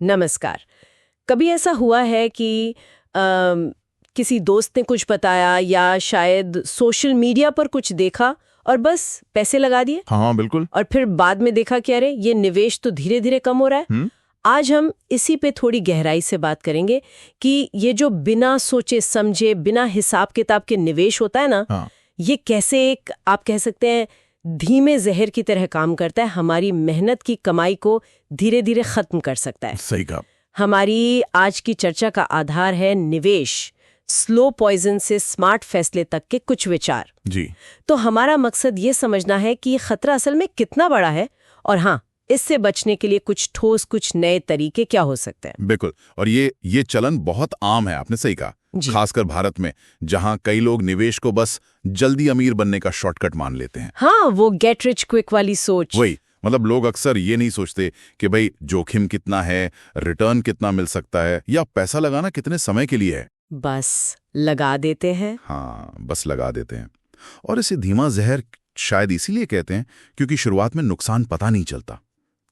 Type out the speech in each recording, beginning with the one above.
नमस्कार। कभी ऐसा हुआ है कि किसी दोस्त ने कुछ बताया या शायद सोशल मीडिया पर कुछ देखा और बस पैसे लगा दिए? हाँ बिल्कुल। और फिर बाद में देखा कि अरे ये निवेश तो धीरे धीरे कम हो रहा है। आज हम इसी पे थोड़ी गहराई से बात करेंगे कि ये जो बिना सोचे समझे बिना हिसाब किताब के निवेश होता है ना, हाँ। ये कैसे एक आप कह सकते हैं धीमे जहर की तरह काम करता है, हमारी मेहनत की कमाई को धीरे धीरे खत्म कर सकता है। सही कहा। हमारी आज की चर्चा का आधार है निवेश, स्लो पॉइजन से स्मार्ट फैसले तक के कुछ विचार। जी। तो हमारा मकसद ये समझना है कि ये खतरा असल में कितना बड़ा है और हाँ, इससे बचने के लिए कुछ ठोस कुछ नए तरीके क्या हो सकते हैं। बिल्कुल। और ये चलन बहुत आम है, आपने सही कहा, खासकर भारत में, जहां कई लोग निवेश को बस जल्दी अमीर बनने का शॉर्टकट मान लेते हैं। हाँ, वो गेट रिच क्विक वाली सोच। वही, मतलब लोग अक्सर ये नहीं सोचते कि भाई जोखिम कितना है, रिटर्न कितना मिल सकता है, या पैसा लगाना कितने समय के लिए है। बस लगा देते हैं। हाँ, बस लगा देते हैं। और इसे धीमा जहर शायद इसीलिए कहते हैं क्योंकि शुरुआत में नुकसान पता नहीं चलता,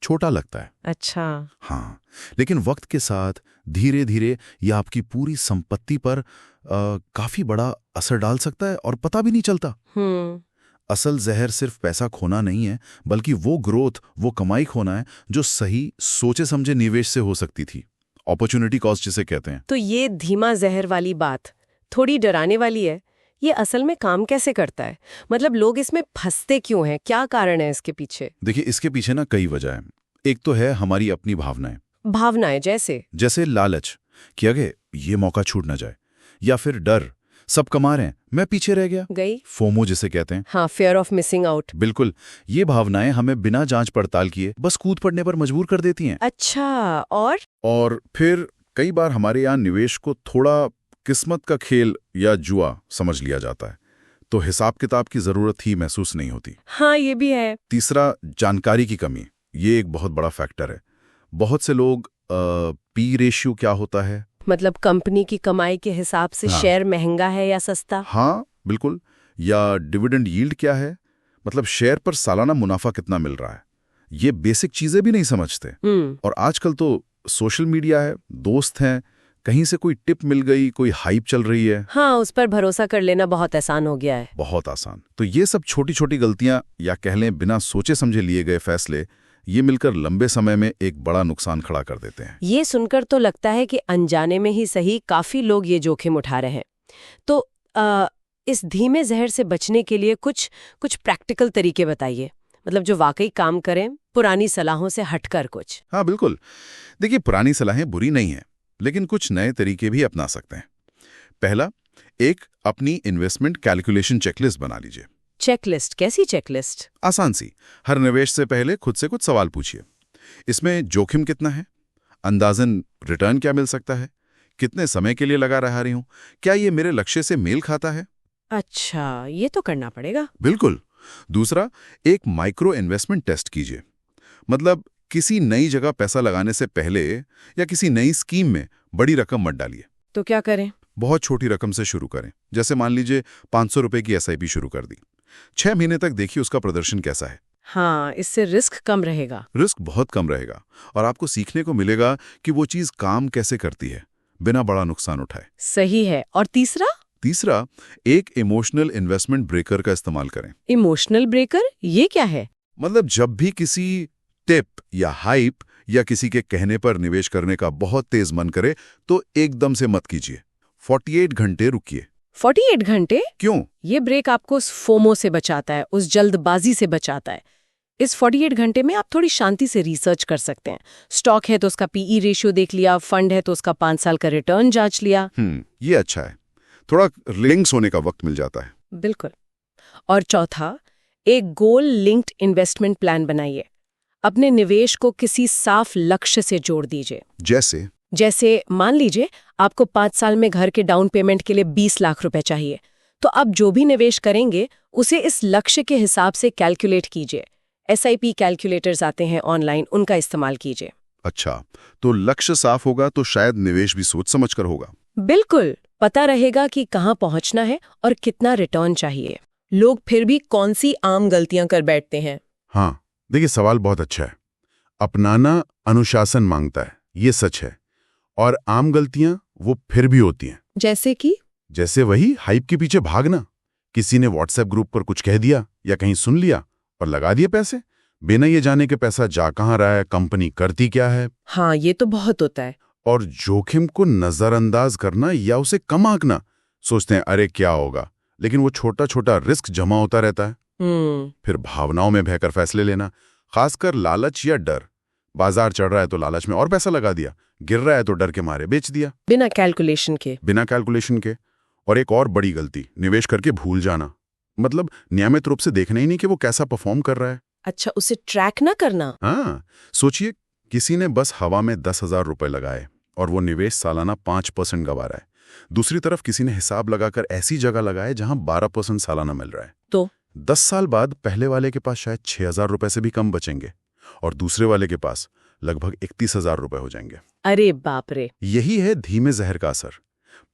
छोटा लगता है। अच्छा। हाँ, लेकिन वक्त के साथ धीरे धीरे यह आपकी पूरी संपत्ति पर काफी बड़ा असर डाल सकता है और पता भी नहीं चलता। असल जहर सिर्फ पैसा खोना नहीं है, बल्कि वो ग्रोथ, वो कमाई खोना है जो सही सोचे समझे निवेश से हो सकती थी। अपॉर्चुनिटी कॉस्ट जिसे कहते हैं। तो ये धीमा जहर वाली बात थोड़ी डराने वाली है। ये असल में काम कैसे करता है? मतलब लोग इसमें फंसते क्यों हैं? क्या कारण है इसके पीछे? देखिए, इसके पीछे ना कई वजह है। एक तो है हमारी अपनी भावनाएं। भावनाएं जैसे लालच कि अगे ये मौका छूट ना जाए, या फिर डर, सब कमा रहे हैं मैं पीछे रह गया, फोमो जिसे कहते हैं। हाँ, फियर ऑफ मिसिंग आउट। बिल्कुल। ये भावनाएं हमें बिना जांच पड़ताल किए बस कूद पड़ने पर मजबूर कर देती हैं। अच्छा। और फिर कई बार हमारे यहाँ निवेश को थोड़ा किस्मत का खेल या जुआ समझ लिया जाता है, तो हिसाब किताब की जरूरत ही महसूस नहीं होती। हाँ, ये भी है। तीसरा, जानकारी की कमी। ये एक बहुत बड़ा फैक्टर है। बहुत से लोग पी रेशियो क्या होता है, मतलब कंपनी की कमाई के हिसाब से शेयर महंगा है या सस्ता। हाँ बिल्कुल। या डिविडेंड यील्ड क्या है, मतलब शेयर पर सालाना मुनाफा कितना मिल रहा है, ये बेसिक चीजें भी नहीं समझते। और आजकल तो सोशल मीडिया है, दोस्त हैं, कहीं से कोई टिप मिल गई, कोई हाइप चल रही है, हाँ, उस पर भरोसा कर लेना बहुत आसान हो गया है। बहुत आसान। तो ये सब छोटी छोटी गलतियां, या कह लें बिना सोचे समझे लिए गए फैसले, ये मिलकर लंबे समय में एक बड़ा नुकसान खड़ा कर देते हैं। ये सुनकर तो लगता है कि अनजाने में ही सही काफी लोग ये जोखिम उठा रहे हैं। तो इस धीमे जहर से बचने के लिए कुछ प्रैक्टिकल तरीके बताइए, मतलब जो वाकई काम करें, पुरानी सलाहों से हटकर कुछ। हाँ बिल्कुल। देखिए, पुरानी सलाहें बुरी नहीं हैं, लेकिन कुछ नए तरीके भी अपना सकते हैं। पहला, एक अपनी इन्वेस्टमेंट कैलकुलेशन चेकलिस्ट बना लीजिए। चेकलिस्ट? कैसी चेकलिस्ट? आसान सी। हर निवेश से पहले खुद से कुछ सवाल पूछिए। इसमें जोखिम कितना है, अंदाजन रिटर्न क्या मिल सकता है, कितने समय के लिए लगा रहा रही हूं, क्या ये मेरे लक्ष्य से मेल खाता है। अच्छा, ये तो करना पड़ेगा। बिल्कुल। दूसरा, एक माइक्रो इन्वेस्टमेंट टेस्ट कीजिए। मतलब किसी नई जगह पैसा लगाने से पहले या किसी नई स्कीम में बड़ी रकम मत डालिए। तो क्या करें? बहुत छोटी रकम से शुरू करें। जैसे मान लीजिए 500 रुपए की एसआईपी शुरू कर दी। 6 महीने तक देखिए उसका प्रदर्शन कैसा है। हाँ, इससे रिस्क कम रहेगा। रिस्क बहुत कम रहेगा और आपको सीखने को मिलेगा कि वो चीज काम कैसे करती है बिना बड़ा नुकसान उठाए। सही है। और तीसरा, एक इमोशनल इन्वेस्टमेंट ब्रेकर का इस्तेमाल करें। Emotional breaker? ये क्या है? मतलब जब भी किसी टिप या हाइप या किसी के कहने पर निवेश करने का बहुत तेज मन करे, तो एकदम से मत कीजिए। 48 घंटे रुकिए। 48 घंटे? क्यों? ये ब्रेक आपको उस फोमो से बचाता है, उस जल्दबाजी से बचाता है। इस 48 घंटे में आप थोड़ी शांति से रिसर्च कर सकते हैं। स्टॉक है तो उसका पीई रेशियो देख लिया, फंड है तो उसका 5 साल का रिटर्न जांच लिया। ये अच्छा है, थोड़ा रिलैक्स होने का वक्त मिल जाता है। बिल्कुल। और चौथा, एक गोल लिंक्ड इन्वेस्टमेंट प्लान बनाइए। अपने निवेश को किसी साफ लक्ष्य से जोड़ दीजिए। जैसे मान लीजिए आपको 5 साल में घर के डाउन पेमेंट के लिए 20 लाख रुपए चाहिए, तो अब जो भी निवेश करेंगे उसे इस लक्ष्य के हिसाब से कैलकुलेट कीजिए। एसआईपी कैलकुलेटर्स आते हैं ऑनलाइन, उनका इस्तेमाल कीजिए। अच्छा, तो लक्ष्य साफ होगा तो शायद निवेश भी सोच समझ कर होगा। बिल्कुल, पता रहेगा कि कहाँ पहुंचना है और कितना रिटर्न चाहिए। लोग फिर भी कौन सी आम गलतियां कर बैठते हैं? हाँ, देखिए सवाल बहुत अच्छा है। अपनाना अनुशासन मांगता है, ये सच है। और आम गलतियां वो फिर भी होती हैं। जैसे वही हाइप के पीछे भागना। किसी ने व्हाट्सएप ग्रुप पर कुछ कह दिया या कहीं सुन लिया और लगा दिए पैसे, बिना ये जाने के पैसा जा कहाँ रहा है, कंपनी करती क्या है। हाँ, ये तो बहुत होता है। और जोखिम को नजरअंदाज करना या उसे कम आंकना। सोचते हैं अरे क्या होगा, लेकिन वो छोटा छोटा रिस्क जमा होता रहता है। फिर भावनाओं में बहकर फैसले लेना, खासकर लालच या डर। बाजार चढ़ रहा है तो लालच में और पैसा लगा दिया, गिर रहा है तो डर के मारे बेच दिया, बिना कैलकुलेशन के। और एक और बड़ी गलती, निवेश करके भूल जाना। मतलब नियमित रूप से देखना ही नहीं कि वो कैसा परफॉर्म कर रहा है। अच्छा, उसे ट्रैक ना करना। हाँ, सोचिए किसी ने बस हवा में 10,000 रुपए लगाए और वो निवेश सालाना 5% गंवा रहा है। दूसरी तरफ किसी ने हिसाब लगाकर ऐसी जगह लगाए जहां 12% सालाना मिल रहा है। तो 10 साल बाद पहले वाले के पास शायद 6,000 रुपए से भी कम बचेंगे और दूसरे वाले के पास लगभग 31,000 रुपए हो जाएंगे। अरे बाप रे! यही है धीमे जहर का असर।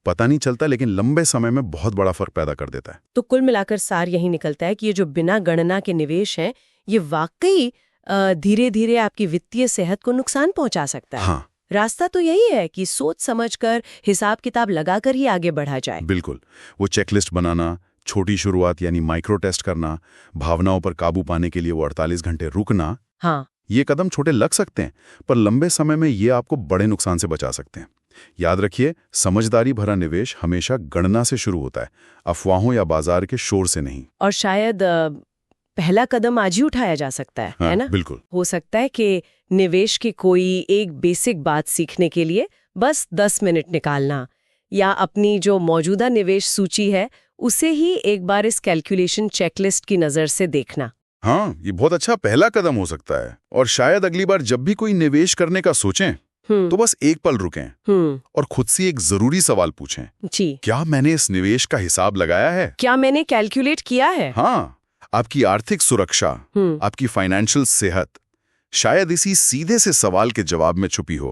पता नहीं चलता लेकिन लंबे समय में बहुत बड़ा फर्क पैदा कर देता है। तो कुल मिलाकर सार यही निकलता है कि ये जो बिना गणना के निवेश हैं, ये वाकई धीरे धीरे आपकी वित्तीय सेहत को नुकसान पहुंचा सकता है। हाँ, रास्ता तो यही है कि सोच समझकर, हिसाब किताब लगाकर ही आगे बढ़ा जाए। बिल्कुल। वो चेकलिस्ट बनाना, छोटी शुरुआत यानी माइक्रो टेस्ट करना, भावनाओं पर काबू पाने के लिए वो 48 घंटे रुकना। हाँ, ये कदम छोटे लग सकते हैं पर लंबे समय में ये आपको बड़े नुकसान से बचा सकते हैं। याद रखिए, समझदारी भरा निवेश हमेशा गणना से शुरू होता है, अफवाहों या बाजार के शोर से नहीं। और शायद पहला कदम आज ही उठाया जा सकता है, हाँ, है ना? बिल्कुल। हो सकता है कि निवेश की कोई एक बेसिक बात सीखने के लिए बस 10 मिनट निकालना, या अपनी जो मौजूदा निवेश सूची है उसे ही एक बार इस कैलकुलेशन चेकलिस्ट की नज़र से देखना। हाँ, ये बहुत अच्छा पहला कदम हो सकता है। और शायद अगली बार जब भी कोई निवेश करने का सोचें तो बस एक पल रुकें और खुद से एक जरूरी सवाल पूछें। जी, क्या मैंने इस निवेश का हिसाब लगाया है? क्या मैंने कैलकुलेट किया है? हाँ, आपकी आर्थिक सुरक्षा, आपकी फाइनेंशियल सेहत शायद इसी सीधे से सवाल के जवाब में छुपी हो।